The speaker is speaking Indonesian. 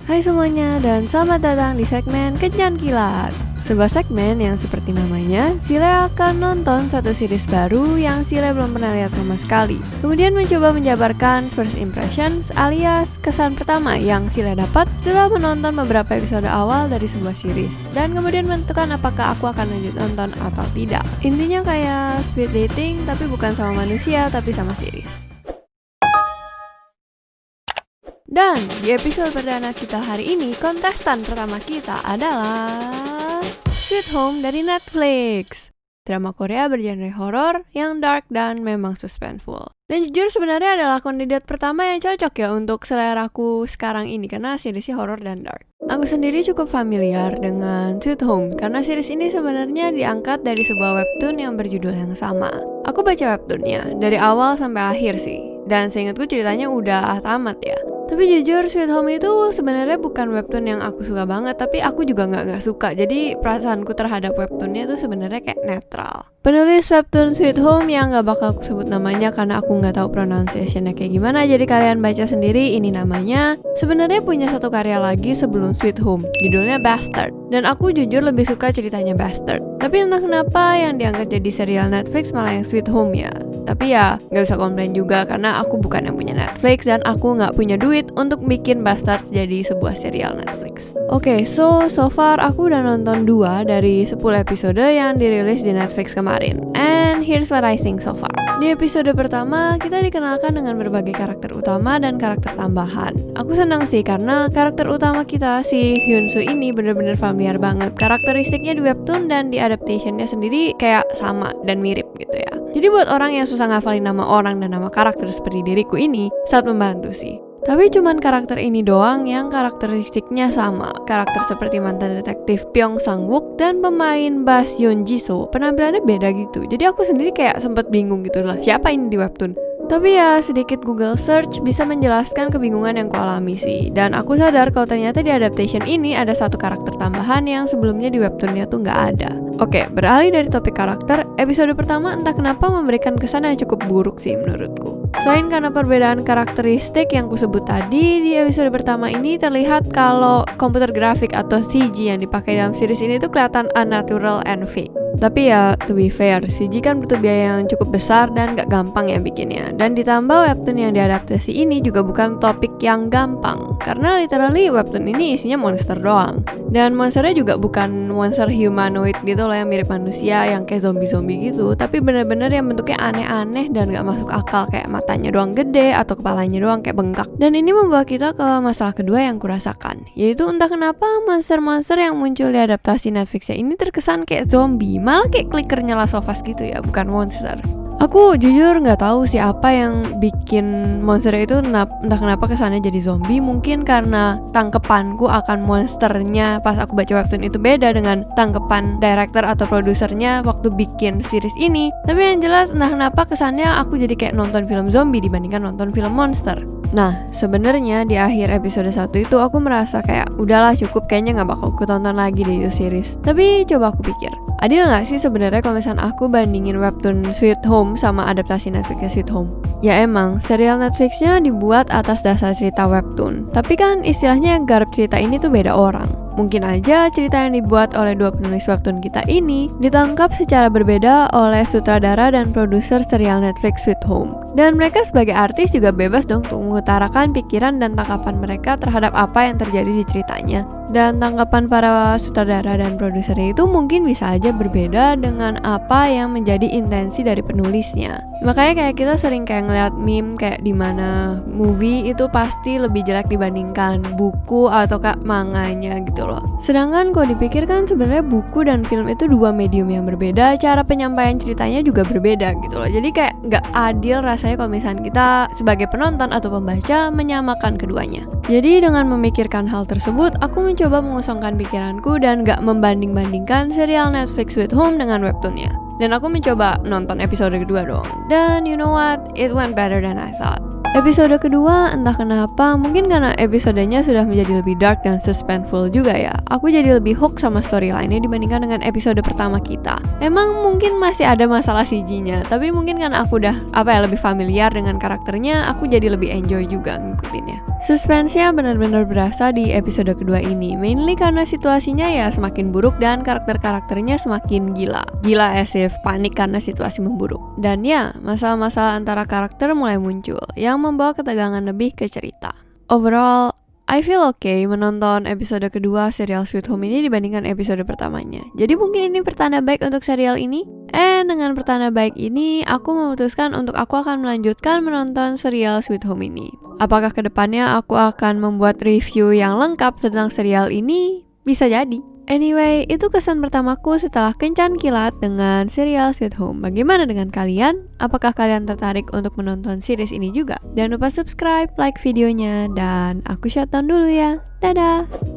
Hai semuanya dan selamat datang di segmen Kencan Kilat. Sebuah segmen yang seperti namanya, Sile akan nonton satu series baru yang Sile belum pernah lihat sama sekali. Kemudian mencoba menjabarkan first impressions alias kesan pertama yang Sile dapat setelah menonton beberapa episode awal dari sebuah series. Dan kemudian menentukan apakah aku akan lanjut nonton atau tidak. Intinya kayak speed dating tapi bukan sama manusia tapi sama series. Dan di episode perdana kita hari ini, kontestan pertama kita adalah Sweet Home dari Netflix. Drama Korea bergenre horor yang dark dan memang suspenseful. Dan jujur sebenarnya adalah kandidat pertama yang cocok ya untuk seleraku sekarang ini karena seriesnya horor dan dark. Aku sendiri cukup familiar dengan Sweet Home karena series ini sebenarnya diangkat dari sebuah webtoon yang berjudul yang sama. Aku baca webtoonnya dari awal sampai akhir sih. Dan seingatku ceritanya udah tamat ya. Tapi jujur Sweet Home itu sebenarnya bukan webtoon yang aku suka banget, tapi aku juga nggak suka. Jadi perasaanku terhadap webtoonnya itu sebenarnya kayak netral. Penulis webtoon Sweet Home yang nggak bakal aku sebut namanya karena aku nggak tahu pronunciationnya kayak gimana. Jadi kalian baca sendiri ini namanya. Sebenarnya punya satu karya lagi sebelum Sweet Home, judulnya Bastard. Dan aku jujur lebih suka ceritanya Bastard. Tapi entah kenapa yang diangkat jadi serial Netflix malah yang Sweet Home ya. Tapi ya gak bisa komplain juga karena aku bukan yang punya Netflix dan aku gak punya duit untuk bikin Bastard jadi sebuah serial Netflix. Oke, so far aku udah nonton 2 dari 10 episode yang dirilis di Netflix kemarin. And here's what I think so far. Di episode pertama kita dikenalkan dengan berbagai karakter utama dan karakter tambahan. Aku senang sih karena karakter utama kita si Hyun-soo ini bener-bener familiar banget. Karakteristiknya di webtoon dan di adaptationnya sendiri kayak sama dan mirip gitu ya. Jadi buat orang yang susah ngafalin nama orang dan nama karakter seperti diriku ini, sangat membantu sih. Tapi cuman karakter ini doang yang karakteristiknya sama. Karakter seperti mantan detektif Pyong Sang-wook dan pemain Bass Yeon Ji-soo penampilannya beda gitu. Jadi aku sendiri kayak sempet bingung gitu lah, siapa ini di webtoon? Tapi ya sedikit Google search bisa menjelaskan kebingungan yang kualami sih. Dan aku sadar kalau ternyata di adaptation ini ada satu karakter tambahan yang sebelumnya di webtoonnya tuh nggak ada. Oke, beralih dari topik karakter, episode pertama entah kenapa memberikan kesan yang cukup buruk sih menurutku. Selain karena perbedaan karakteristik yang kusebut tadi, di episode pertama ini terlihat kalau komputer grafik atau CG yang dipakai dalam series ini tuh kelihatan unnatural and fake. Tapi ya, to be fair, CG kan butuh biaya yang cukup besar dan gak gampang ya bikinnya. Dan ditambah webtoon yang diadaptasi ini juga bukan topik yang gampang. Karena literally webtoon ini isinya monster doang. Dan monsternya juga bukan monster humanoid gitu loh yang mirip manusia, yang kayak zombie-zombie gitu. Tapi bener-bener yang bentuknya aneh-aneh dan gak masuk akal. Kayak matanya doang gede atau kepalanya doang kayak bengkak. Dan ini membawa kita ke masalah kedua yang kurasakan. Yaitu entah kenapa monster-monster yang muncul di adaptasi Netflixnya ini terkesan kayak zombie. Malah kayak clicker-nya Last of Us gitu ya, bukan monster. Aku jujur nggak tahu sih apa yang bikin monster itu entah kenapa kesannya jadi zombie. Mungkin karena tangkepanku akan monsternya pas aku baca webtoon itu beda dengan tangkepan director atau produsernya waktu bikin series ini. Tapi yang jelas entah kenapa kesannya aku jadi kayak nonton film zombie dibandingkan nonton film monster. Nah, sebenarnya di akhir episode 1 itu aku merasa kayak udahlah cukup, kayaknya nggak bakal aku tonton lagi di itu series. Tapi coba aku pikir, adil nggak sih sebenarnya kalau misalnya aku bandingin webtoon Sweet Home sama adaptasi Netflixnya Sweet Home? Ya emang, serial Netflixnya dibuat atas dasar cerita webtoon. Tapi kan istilahnya garap cerita ini tuh beda orang. Mungkin aja cerita yang dibuat oleh dua penulis webtoon kita ini ditangkap secara berbeda oleh sutradara dan produser serial Netflix Sweet Home. Dan mereka sebagai artis juga bebas dong untuk mengutarakan pikiran dan tanggapan mereka terhadap apa yang terjadi di ceritanya. Dan tanggapan para sutradara dan produsernya itu mungkin bisa aja berbeda dengan apa yang menjadi intensi dari penulisnya. Makanya kayak kita sering kayak ngeliat meme kayak dimana movie itu pasti lebih jelek dibandingkan buku atau kayak manganya gitu loh. Sedangkan kalau dipikir kan sebenarnya buku dan film itu dua medium yang berbeda, cara penyampaian ceritanya juga berbeda gitu loh. Jadi kayak nggak adil rasanya kalau misalnya kita sebagai penonton atau pembaca menyamakan keduanya. Jadi dengan memikirkan hal tersebut, aku mencoba mengosongkan pikiranku dan gak membanding-bandingkan serial Netflix Sweet Home dengan webtoonnya. Dan aku mencoba nonton episode kedua dong. Dan you know what? It went better than I thought. Episode kedua entah kenapa, mungkin karena episodenya sudah menjadi lebih dark dan suspenseful juga ya, aku jadi lebih hook sama storyline-nya dibandingkan dengan episode pertama kita. Emang mungkin masih ada masalah CG-nya, tapi mungkin karena aku udah lebih familiar dengan karakternya, aku jadi lebih enjoy juga ngikutinnya. Suspense-nya benar-benar berasa di episode kedua ini, mainly karena situasinya ya semakin buruk dan karakter-karakternya semakin gila as if panik karena situasi memburuk. Dan ya, masalah-masalah antara karakter mulai muncul yang membawa ketegangan lebih ke cerita. Overall, I feel okay menonton episode kedua serial Sweet Home ini dibandingkan episode pertamanya. Jadi mungkin ini pertanda baik untuk serial ini. Dengan pertanda baik ini, aku memutuskan untuk aku akan melanjutkan menonton serial Sweet Home ini. Apakah kedepannya aku akan membuat review yang lengkap tentang serial ini? Bisa jadi. Anyway, itu kesan pertamaku setelah kencan kilat dengan serial Sweet Home. Bagaimana dengan kalian? Apakah kalian tertarik untuk menonton series ini juga? Jangan lupa subscribe, like videonya, dan aku shutdown dulu ya. Dadah!